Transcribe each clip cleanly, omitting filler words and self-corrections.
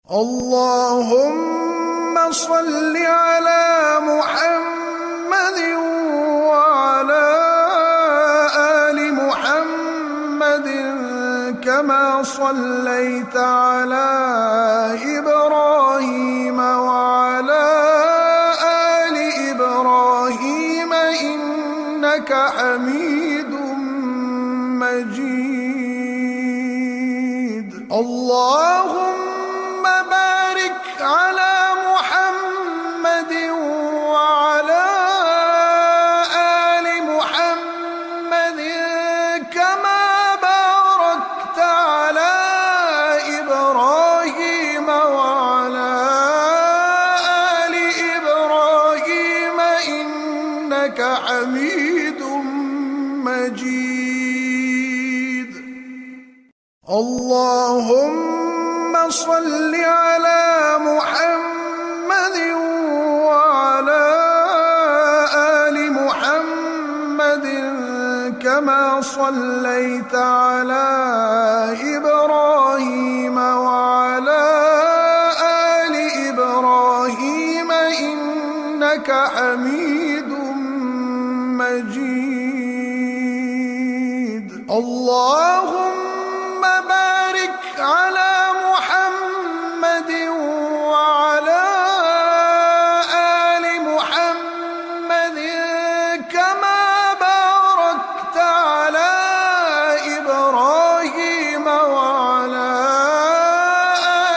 اللهم صل على محمد وعلى آل محمد كما صليت على إبراهيم وعلى آل إبراهيم إنك حميد مجيد. اللهم بارك على محمد وعلى آل محمد كما باركت على إبراهيم وعلى آل إبراهيم إنك حميد مجيد. اللهم صل على محمد وعلى آل محمد كما صليت على إبراهيم وعلى آل إبراهيم إنك حميد مجيد. اللهم بارك على محمد وعلى آل محمد كما باركت على إبراهيم وعلى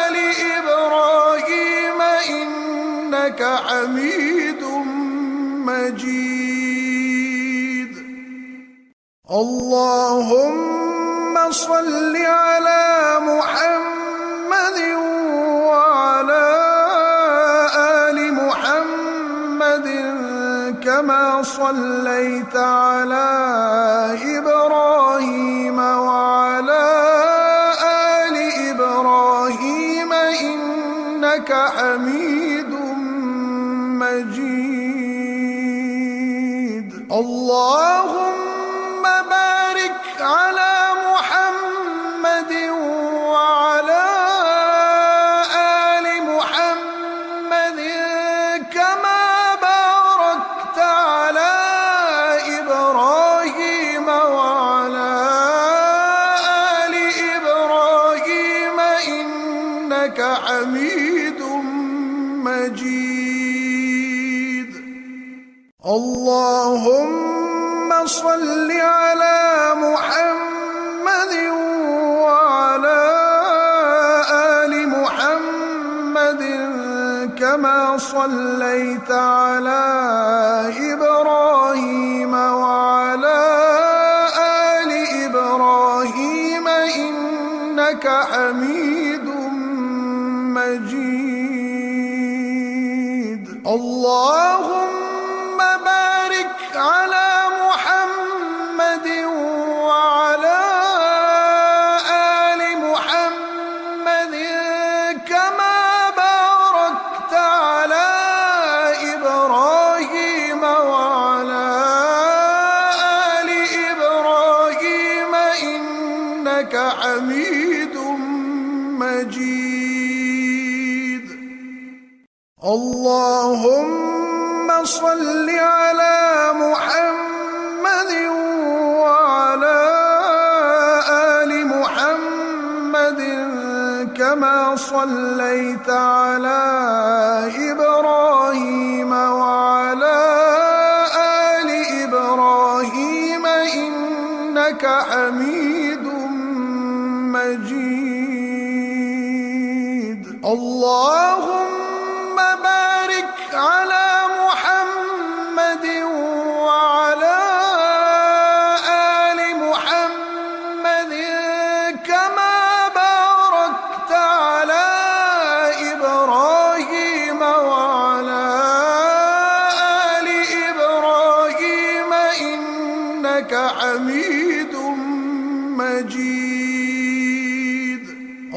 آل إبراهيم إنك حميد مجيد. اللهم صل على محمد وعلى آل محمد كما صليت على إبراهيم وعلى آل إبراهيم إنك حميد مجيد. اللهم بارك على محمد وعلى آل محمد كما باركت على إبراهيم وعلى آل إبراهيم إنك حميد مجيد. اللهم صل على محمد وعلى آل محمد كما صليت على إبراهيم وعلى آل إبراهيم إنك حميد مجيد. اللهم بارك على محمد وعلى آل محمد كما باركت على إبراهيم وعلى آل إبراهيم إنك حميد مجيد. اللهم صل على محمد وعلى آل محمد كما صليت على إبراهيم وعلى آل إبراهيم إنك حميد مجيد. اللهم بارك على محمد وعلى آل محمد كما باركت على إبراهيم وعلى آل إبراهيم إنك حميد مجيد.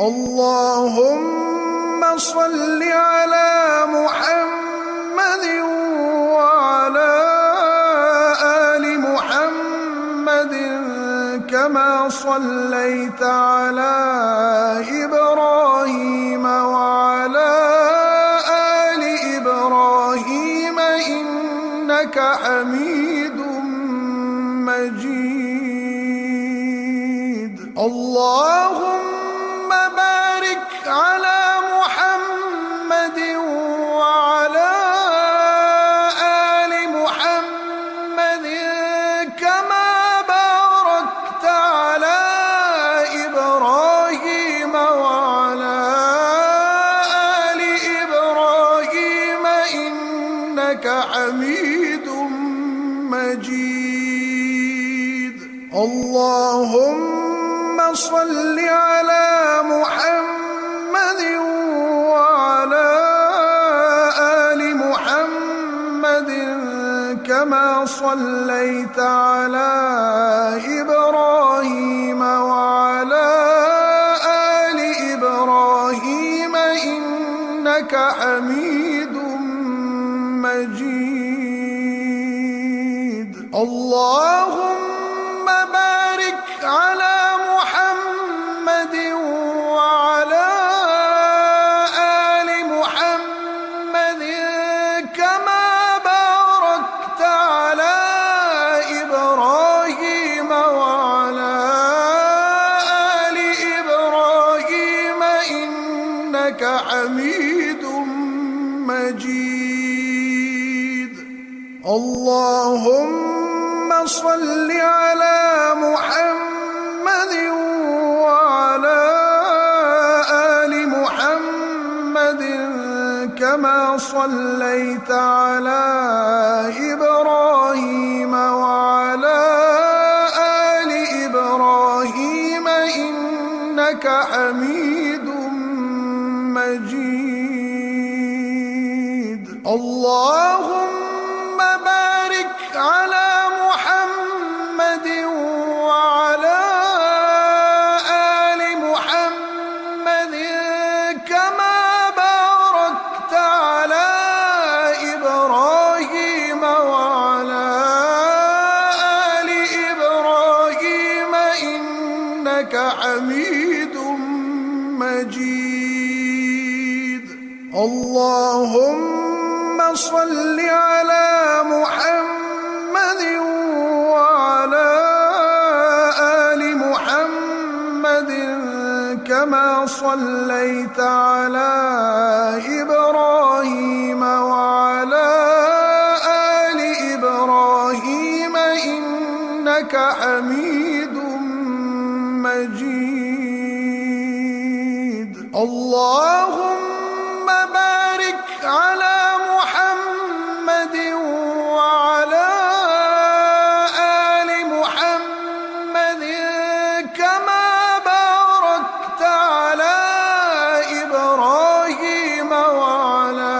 اللهم صل على محمد وعلى آل محمد كما صليت على إبراهيم وعلى إنك حميد مجيد. اللهم بارك على محمد وعلى آل محمد كما باركت على إبراهيم وعلى آل إبراهيم إنك حميد مجيد. اللهم صل على محمد وعلى آل محمد كما صليت على إبراهيم وعلى آل إبراهيم إنك حميد مجيد. اللهم بارك على محمد وعلى آل محمد كما باركت على إبراهيم وعلى آل إبراهيم إنك حميد مجيد. اللهم صل على محمد وعلى آل محمد كما صليت على إبراهيم وعلى آل إبراهيم إنك حميد مجيد. اللهم بارك على محمد وعلى آل محمد كما باركت على إبراهيم وعلى آل إبراهيم إنك حميد مجيد. اللهم صل على محمد وعلى آل محمد كما صليت على إبراهيم وعلى آل إبراهيم إنك حميد مجيد. اللهم بارك على محمد وعلى آل محمد كما باركت على إبراهيم وعلى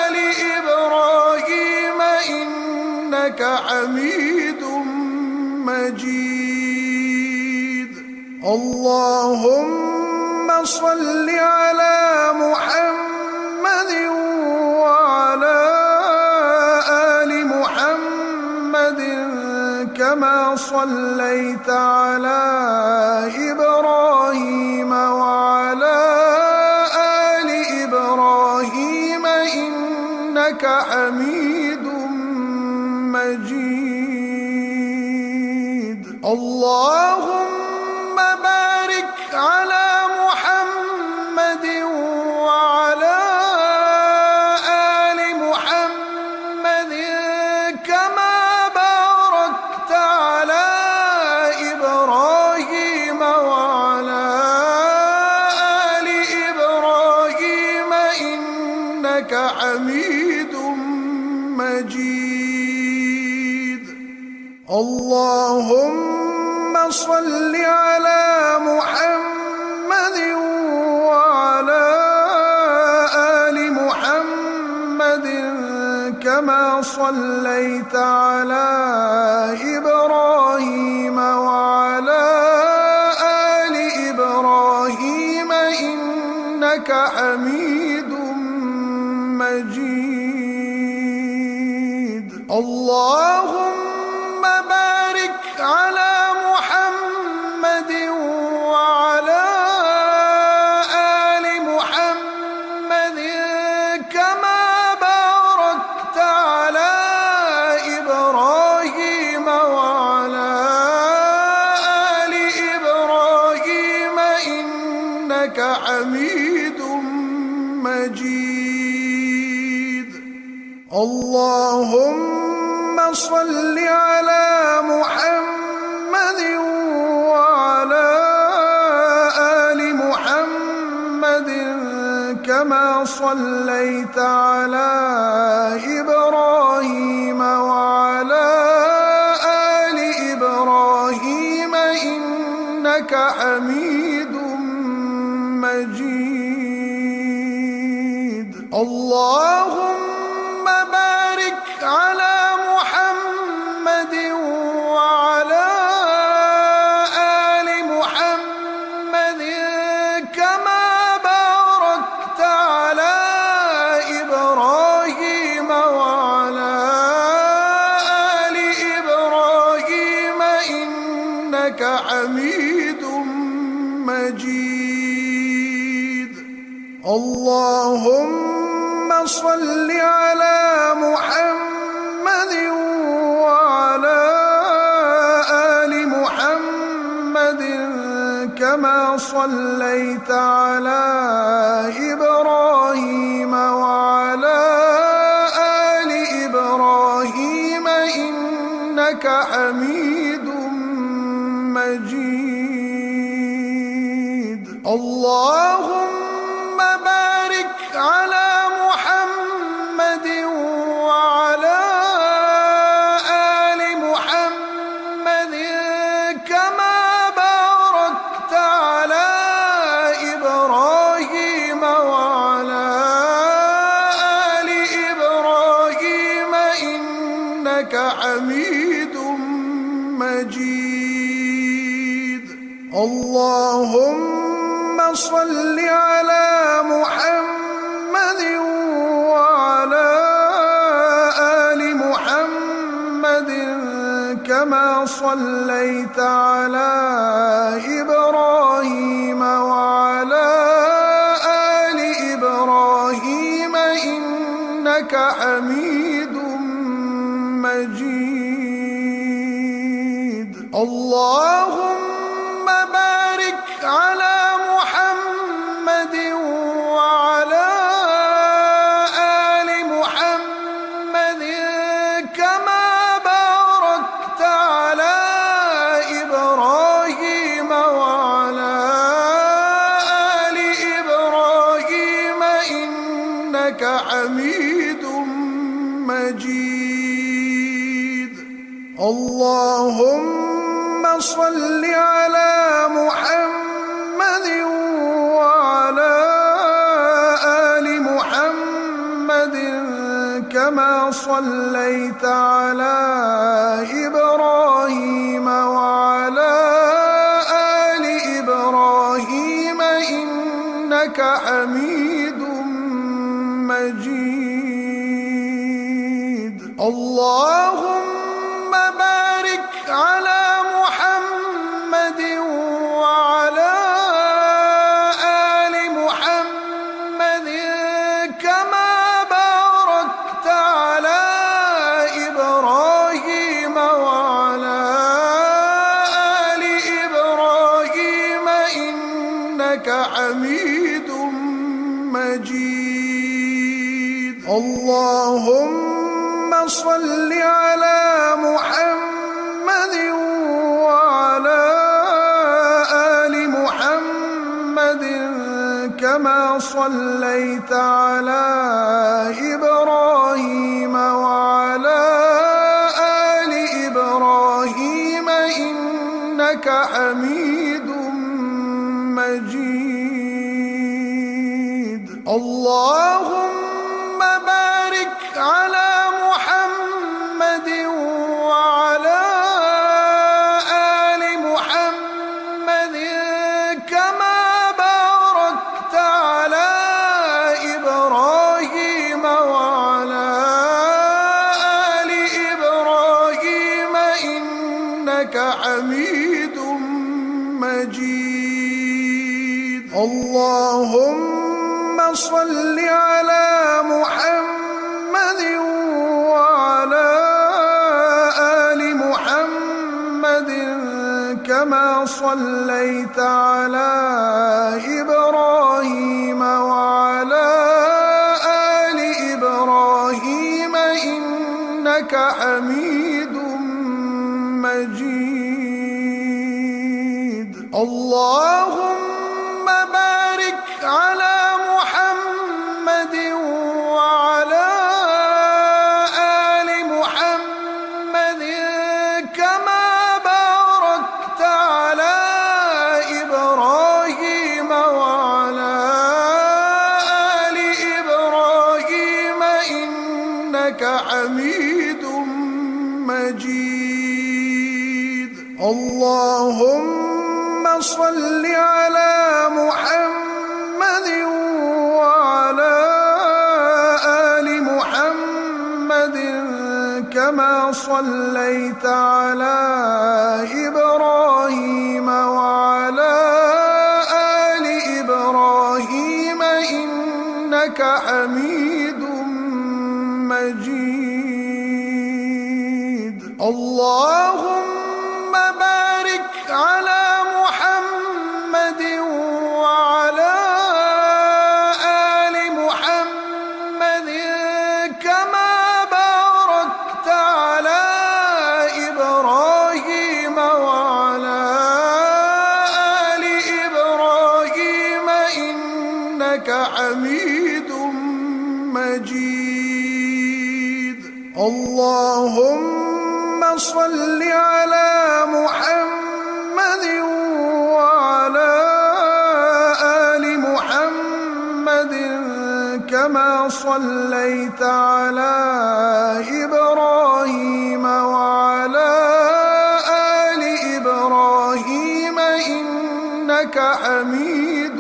آل إبراهيم إنك حميد مجيد. اللهم صل على محمد وعلى آل محمد كما صليت على إبراهيم وعلى آل إبراهيم إنك حميد مجيد. اللهم بارك على محمد وعلى آل محمد كما باركت على إبراهيم وعلى آل إبراهيم إنك حميد مجيد. اللهم صل على محمد وعلى آل محمد كما صليت على إبراهيم وعلى آل إبراهيم إنك حميد مجيد. اللهم بارك على محمد وعلى آل محمد كما باركت على حميد مجيد. اللهم صل على محمد وعلى آل محمد كما صليت على إبراهيم وعلى آل إبراهيم إنك حميد مجيد. اللهم بارك على محمد وعلى آل محمد كما باركت على إبراهيم وعلى آل إبراهيم إنك حميد مجيد. اللهم صل على محمد وعلى آل محمد كما صليت على إبراهيم وعلى آل إبراهيم إنك حميد مجيد. اللهم بارك على محمد وعلى آل محمد كما باركت على إبراهيم وعلى آل إبراهيم إنك حميد مجيد. اللهم صل على محمد وعلى آل محمد كما صليت على إبراهيم وعلى آل إبراهيم إنك حميد مجيد. اللهم بارك على محمد وعلى آل محمد كما باركت على إبراهيم وعلى آل إبراهيم إنك حميد مجيد. اللهم صل على محمد وعلى آل محمد كما صليت على إبراهيم وعلى آل إبراهيم إنك حميد مجيد. اللهم بارك على محمد وعلى آل محمد كما باركت على إبراهيم وعلى آل إبراهيم إنك حميد مجيد. اللهم صل على محمد وعلى آل محمد كما صليت على إبراهيم وعلى آل إبراهيم إنك حميد مجيد. اللهم بارك على محمد وعلى آل محمد كما باركت على إبراهيم وعلى آل إبراهيم إنك حميد مجيد. اللهم صل على محمد وعلى آل محمد كما صليت على إبراهيم إنك حميد مجيد. اللهم صل على محمد وعلى آل محمد كما صليت على إبراهيم وعلى آل إبراهيم إنك حميد مجيد. اللهم بارك على محمد وعلى آل محمد كما باركت على إبراهيم وعلى آل إبراهيم إنك حميد مجيد. اللهم صل على محمد وعلى آل محمد كما صليت على إبراهيم وعلى آل إبراهيم إنك حميد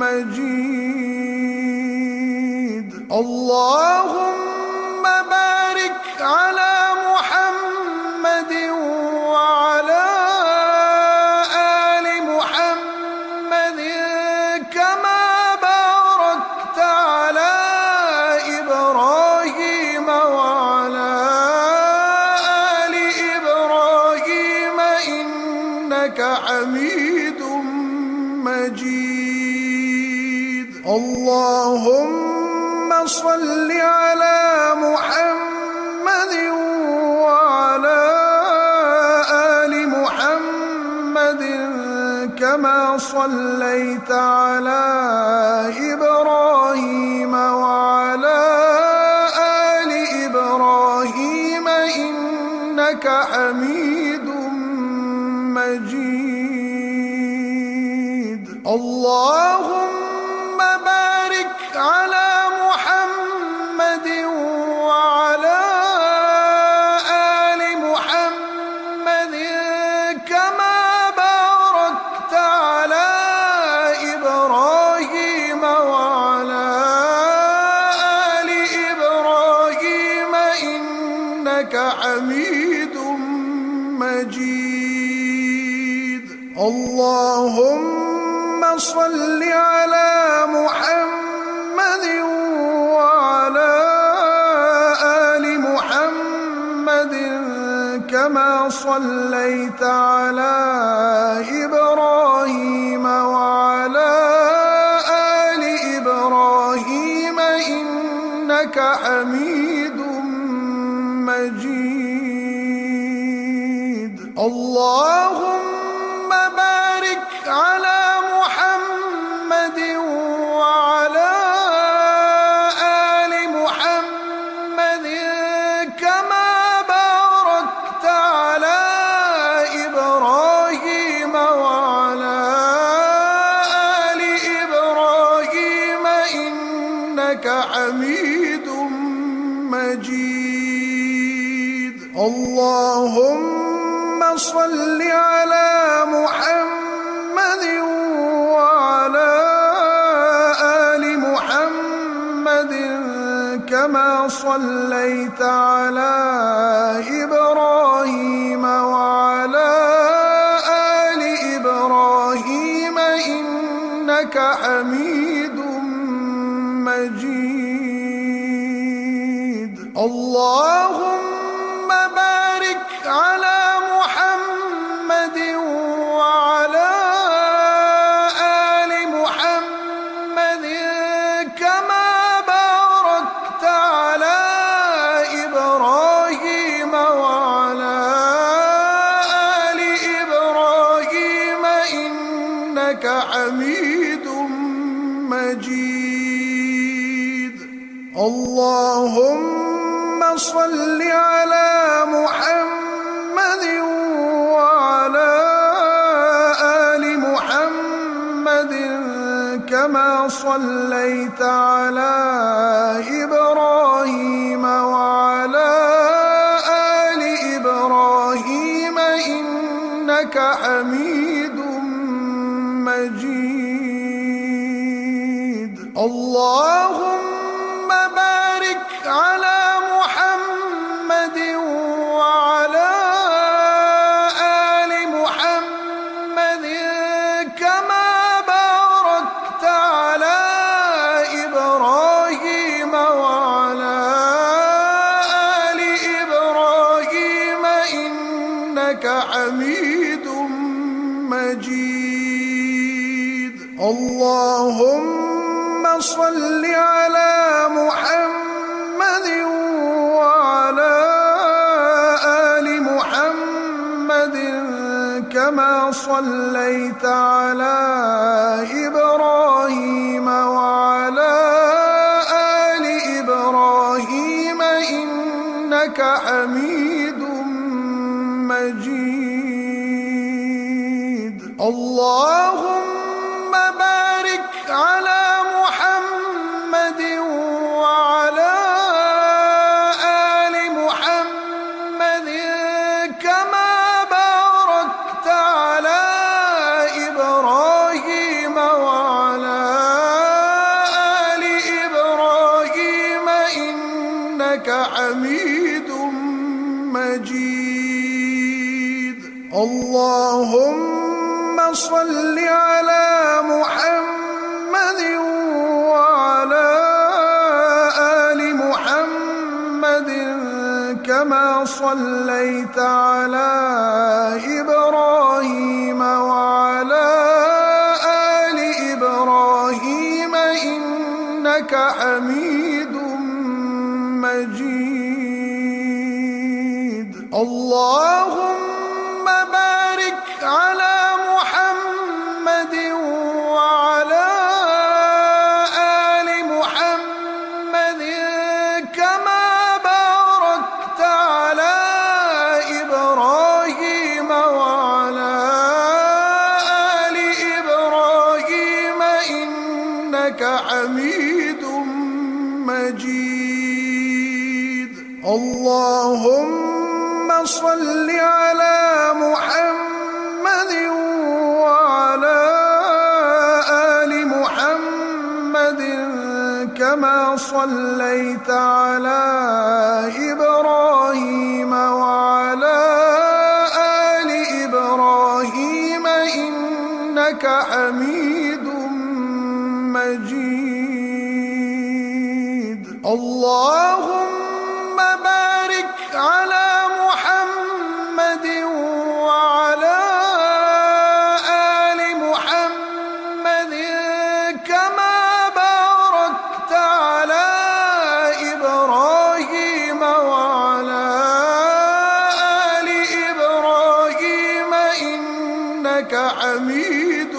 مجيد. اللهم بارك على محمد وعلى آل محمد كما باركت على إبراهيم وعلى آل إبراهيم إنك حميد مجيد. اللهم صل على محمد وعلى آل محمد كما صليت على إبراهيم وعلى آل إبراهيم إنك حميد مجيد. اللهم بارك على محمد وعلى آل محمد كما باركت على إبراهيم وعلى آل إبراهيم إنك حميد مجيد. اللهم صل على محمد وعلى آل محمد كما صليت على إبراهيم وعلى آل إبراهيم إنك حميد مجيد. اللهم بارك على محمد وعلى آل محمد كما باركت على إبراهيم وعلى آل إبراهيم إنك حميد مجيد. اللهم صل على محمد وعلى آل محمد كما صليت على إبراهيم وعلى آل إبراهيم إنك حميد مجيد. اللهم بارك على محمد وعلى آل محمد كما باركت على إبراهيم وعلى آل إبراهيم إنك حميد مجيد. اللهم صل على محمد وعلى آل محمد كما صليت على إبراهيم وعلى آل إبراهيم إنك حميد مجيد. اللهم بارك على محمد وعلى آل محمد كما باركت على إبراهيم وعلى آل إبراهيم إنك حميد مجيد. اللهم صل على محمد وعلى آل محمد كما صليت على إبراهيم وعلى آل إبراهيم إنك حميد مجيد. اللهم بارك على محمد وعلى آل محمد كما باركت على إبراهيم وعلى آل إبراهيم إنك حميد مجيد. اللهم صل على محمد وعلى آل محمد كما صليت على إبراهيم وعلى آل إبراهيم إنك حميد مجيد. اللهم بارك على محمد وعلى آل محمد كما باركت على إبراهيم وعلى آل إبراهيم إنك حميد مجيد. اللهم صل على محمد وعلى آل محمد كما صليت على إبراهيم وعلى آل إبراهيم إنك حميد مجيد. اللهم بارك على محمد وعلى آل محمد كما باركت على إبراهيم وعلى آل إبراهيم إنك حميد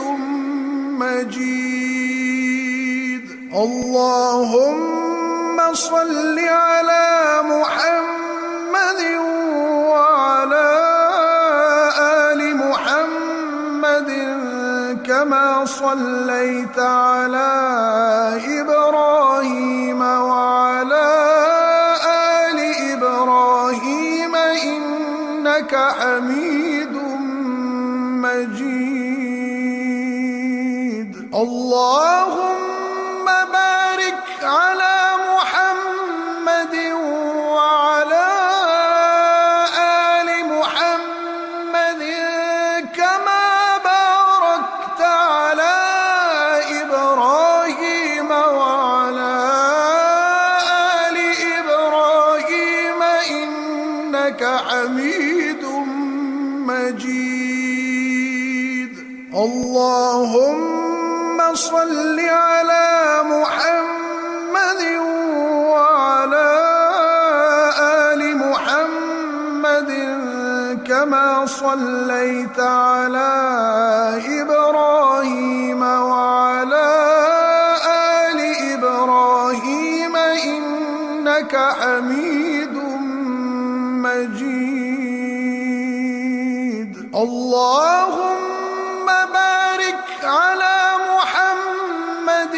مجيد. اللهم صل على محمد وعلى آل محمد كما صليت على إبراهيم وعلى آل إبراهيم إنك حميد مجيد. اللهم بارك على محمد وعلى آل محمد كما باركت على إبراهيم وعلى آل إبراهيم إنك حميد مجيد. اللهم صل على محمد وعلى آل محمد كما صليت على إبراهيم وعلى آل إبراهيم إنك حميد مجيد. اللهم بارك على محمد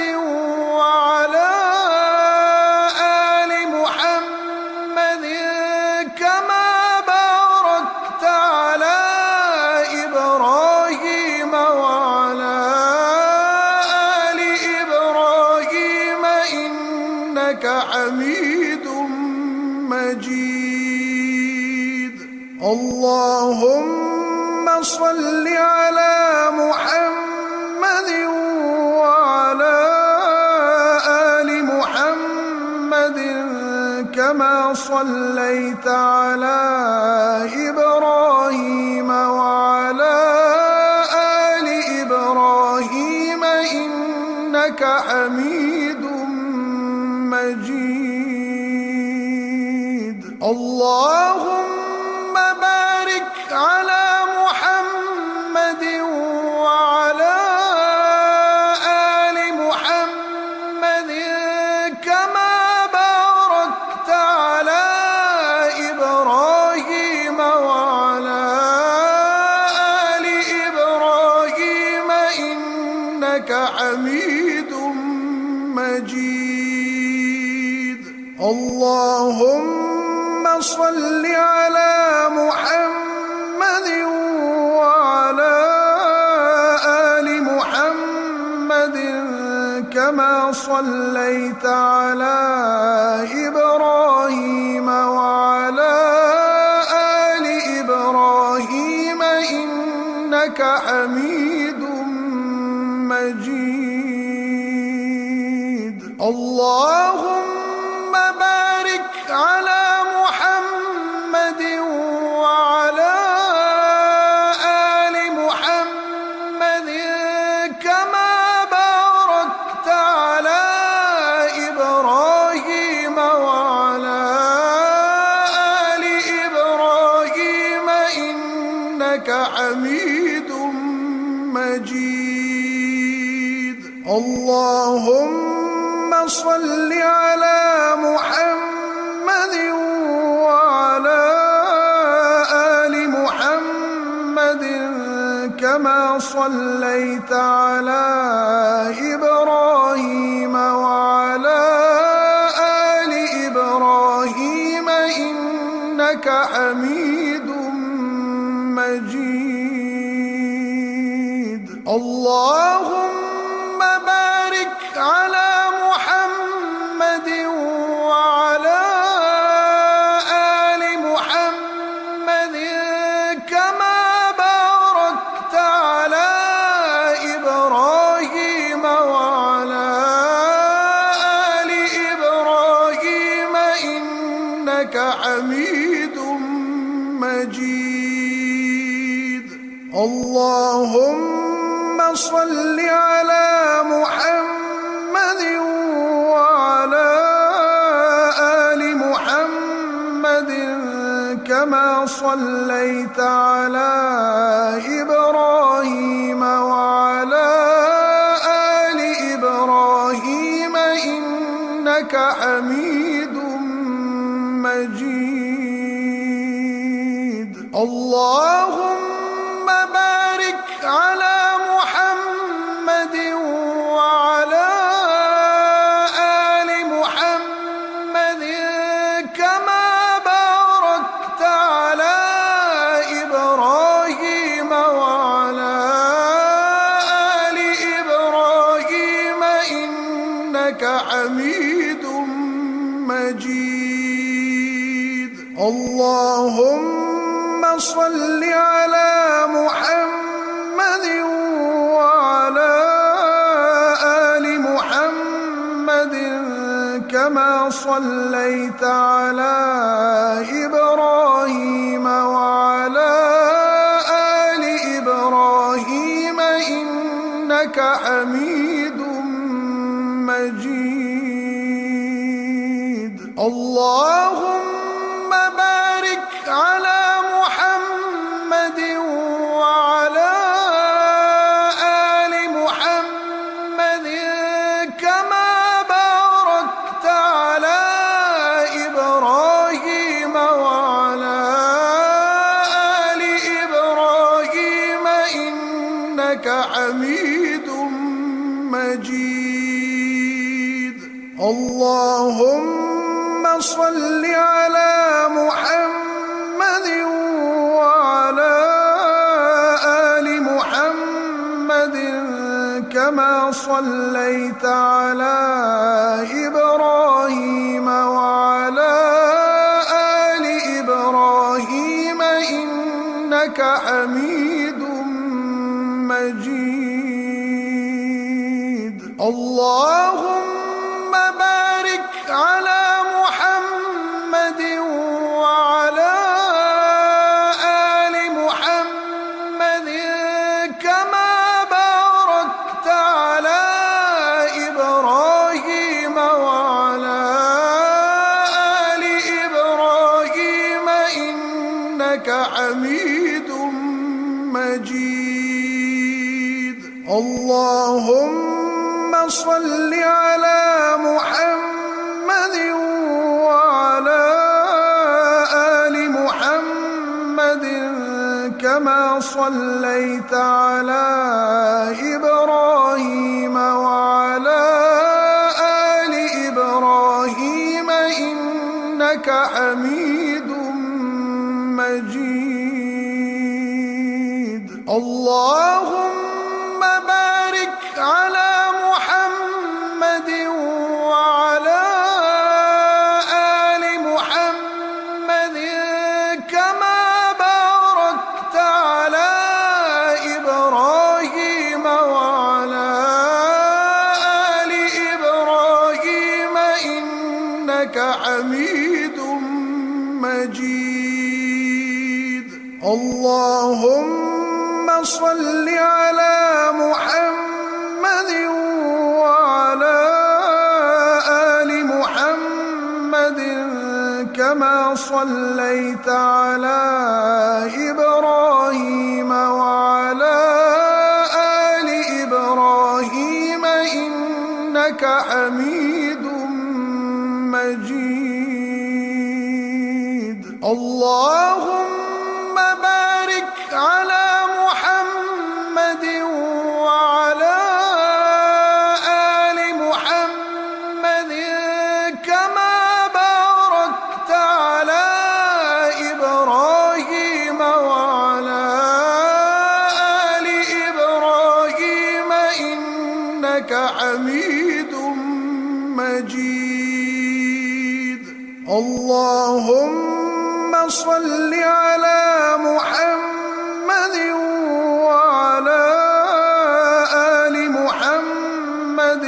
إنك حميد مجيد. اللهم صل على محمد وعلى آل محمد كما صليت على إبراهيم وعلى آل إبراهيم إنك حميد مجيد. اللهم بارك على محمد وعلى آل محمد كما باركت على إبراهيم وعلى آل إبراهيم إنك حميد مجيد. اللهم صل على محمد وعلى آل محمد كما صليت على إبراهيم وعلى آل إبراهيم إنك حميد مجيد. اللهم بارك على محمد وعلى آل محمد كما باركت على إبراهيم وعلى آل إبراهيم إنك حميد مجيد. اللهم صل على محمد وعلى آل محمد كما صليت على إبراهيم وعلى آل إبراهيم إنك حميد مجيد. اللهم بارك على محمد وعلى آل محمد كما باركت على إبراهيم وعلى آل إبراهيم إنك حميد مجيد. اللهم صل على محمد وعلى آل محمد كما صليت على إبراهيم وعلى آل إبراهيم إنك حميد مجيد. اللهم بارك على محمد وعلى آل محمد كما باركت على إبراهيم وعلى آل إبراهيم إنك حميد مجيد. اللهم صل على محمد وعلى آل محمد كما صليت على إبراهيم وعلى آل إبراهيم إنك حميد مجيد. اللهم بارك على محمد وعلى آل محمد كما باركت على إبراهيم وعلى آل إبراهيم إنك حميد مجيد. اللهم صل على محمد وعلى آل محمد كما صليت على إبراهيم اللهم بارك على محمد وعلى آل محمد كما باركت على إبراهيم وعلى آل إبراهيم إنك حميد مجيد. اللهم صل على محمد وعلى آل محمد كما صليت على إبراهيم وعلى آل إبراهيم إنك حميد مجيد. اللهم بارك على محمد وعلى آل محمد كما باركت على إبراهيم وعلى آل إبراهيم إنك حميد مجيد. اللهم صل على محمد وعلى آل محمد كما صليت على إبراهيم وعلى آل إبراهيم إنك حميد مجيد. اللهم بارك على محمد وعلى آل محمد كما باركت على إبراهيم وعلى آل إبراهيم إنك حميد مجيد. اللهم صل على محمد وعلى آل محمد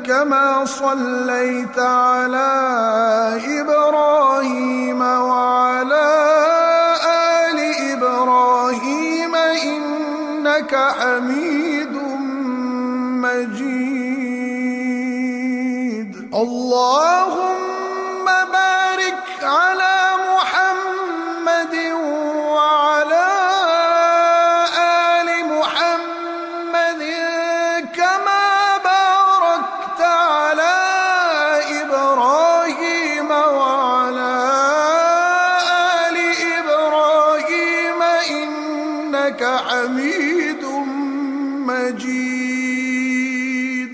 كما صليت على إبراهيم وعلى آل إبراهيم إنك حميد مجيد. اللهم بارك على محمد وعلى آل محمد كما باركت على إبراهيم وعلى آل إبراهيم إنك حميد مجيد.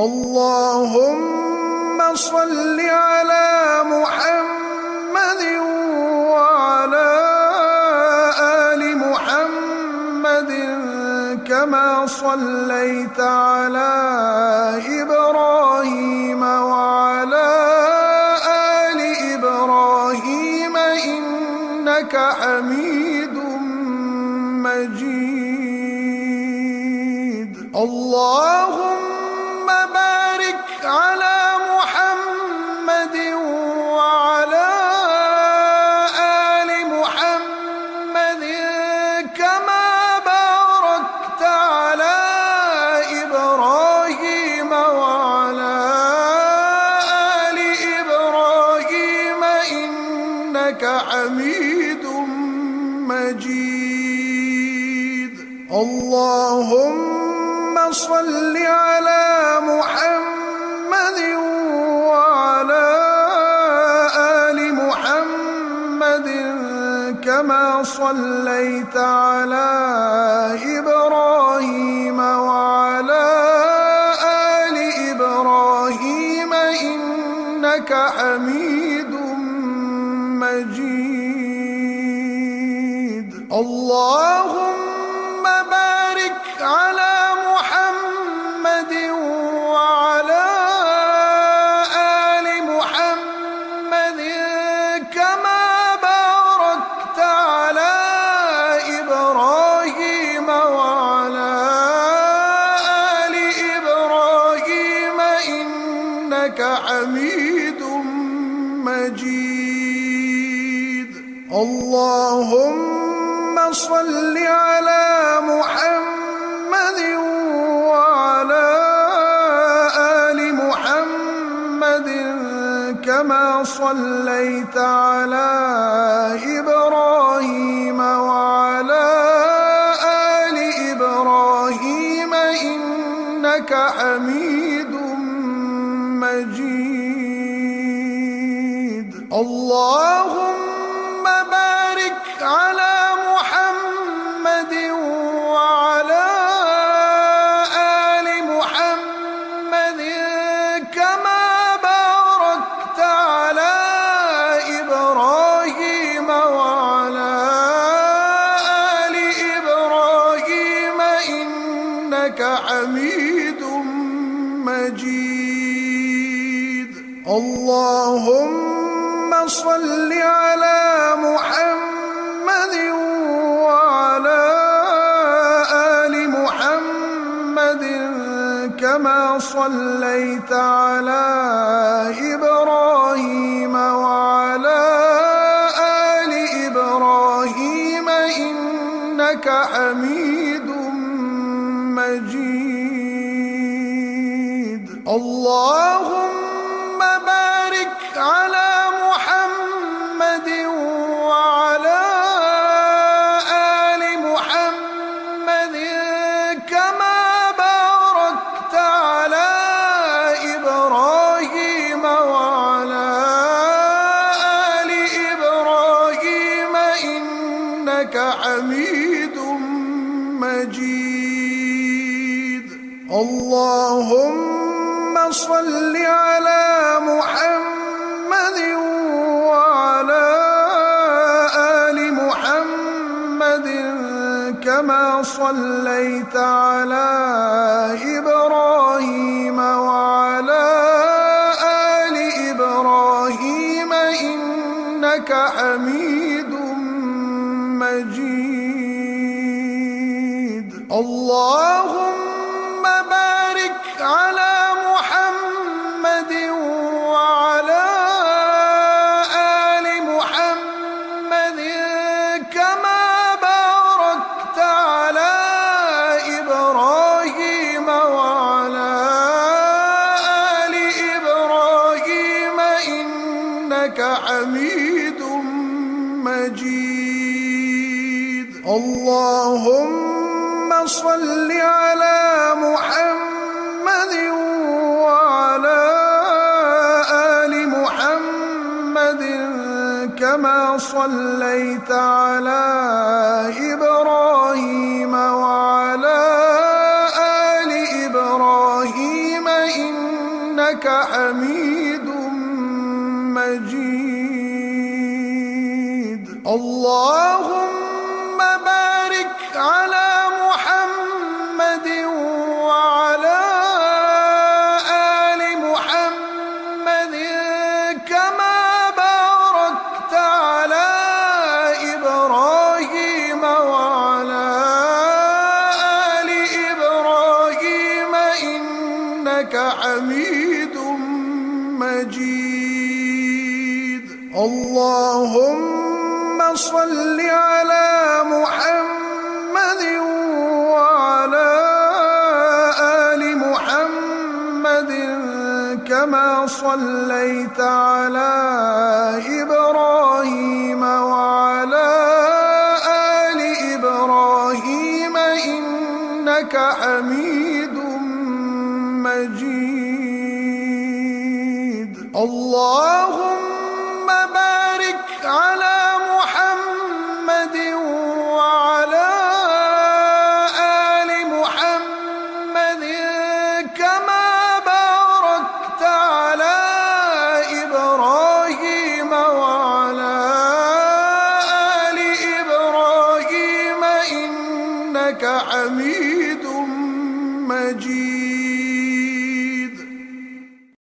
اللهم صل على محمد وعلى آل محمد كما صليت على إبراهيم وعلى آل إبراهيم إنك حميد مجيد. اللهم بارك على محمد وعلى آل محمد كما باركت على إبراهيم وعلى آل إبراهيم إنك حميد مجيد. اللهم صل على محمد وعلى آل محمد كما صليت على إبراهيم وعلى آل إبراهيم إنك حميد مجيد. اللهم بارك على محمد وعلى آل محمد كما باركت على إبراهيم وعلى آل إبراهيم إنك حميد مجيد. اللهم صل على محمد وعلى آل محمد كما صليت على إبراهيم وعلى آل إبراهيم إنك حميد مجيد. اللهم بارك على محمد وعلى آل محمد كما باركت على إبراهيم وعلى آل إبراهيم إنك حميد مجيد. اللهم صل على محمد وعلى آل محمد كما صليت على إبراهيم وعلى آل إبراهيم إنك حميد مجيد. اللهم بارك على محمد وعلى آل محمد كما باركت على إبراهيم وعلى آل إبراهيم إنك حميد مجيد. اللهم صل على محمد وعلى آل محمد كما صليت على إبراهيم وعلى آل إبراهيم إنك حميد مجيد. اللهم بارك على محمد وعلى آل محمد كما باركت على إبراهيم وعلى آل إبراهيم إنك حميد مجيد. اللهم صل على محمد وعلى آل محمد كما صليت على إبراهيم وعلى آل إبراهيم إنك حميد مجيد. اللهم بارك على محمد وعلى آل محمد كما باركت على إبراهيم وعلى آل إبراهيم إنك حميد مجيد. اللهم صل على محمد وعلى آل محمد كما صليت على إبراهيم وعلى آل إبراهيم إنك حميد مجيد. اللهم